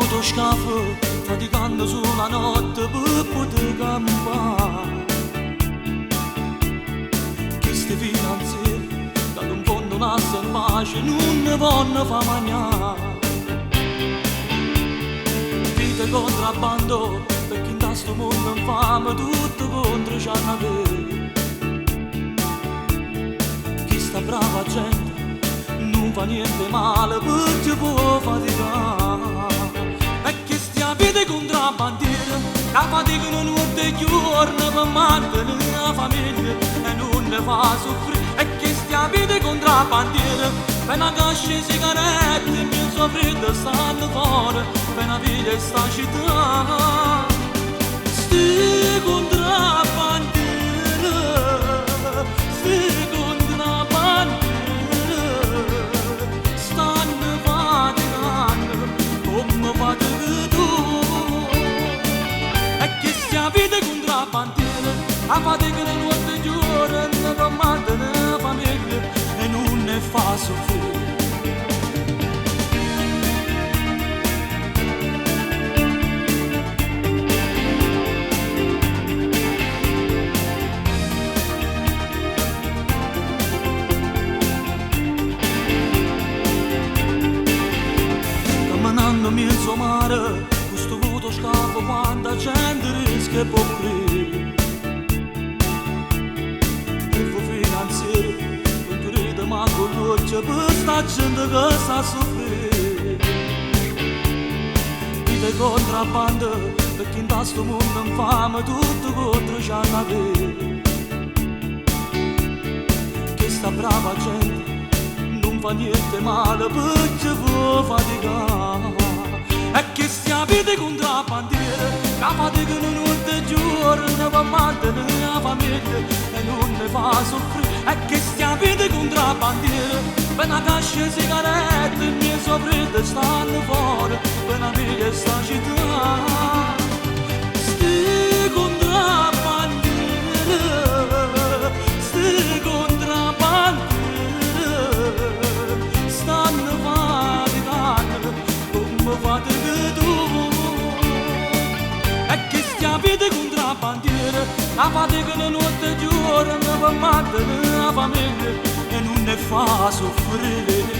motoscafo faticando sulla notte per poter campare. Queste finanzieri da un fondo nasce in pace non ne vanno fa mangiare. Vite contrabbando perché in questo mondo infame tutto contro c'ha una vera. Chi sta brava gente non fa niente male perché può faticare. E che stia vita contrabbandiera la faticano notte e giorno per mantenere la famiglia e non ne fa soffrire. E che stia vita contrabbandiera per una cascia di sigarette e mio soffritto stanno fuori per una vita in sta città. Sti contrabbandiera, sti contrabbandiera stanno faticando come fate tu. E che sia vita contrabbandiera la fatica di notte e giorno per mantenere la famiglia e non ne fa soffrire. Mezzo mare, questo motoscafo quanta gente rischia può morire. E fu finanziere, non ti ride ma con l'occhio per sta gente che sta a soffrire. Vite contrabbando, perché in questo mondo infame tutto contro c'ha una vera. Che sta brava gente non fa niente male perché può faticare. E che stia vita contrabbandiera la fatica notte e giorno per mantenere la famiglia e non ne fa soffrire. E che stia vita contrabbandiera per una cascia di sigarette e miei soffritti stanno fuori per una vita in sta città. Sti contrabbandiera, sti contrabbandiera stanno faticando come fate tu. E che stia vita contrabbandiera la fatica di notte e giorno per mantenere la famiglia e non ne fa soffrire.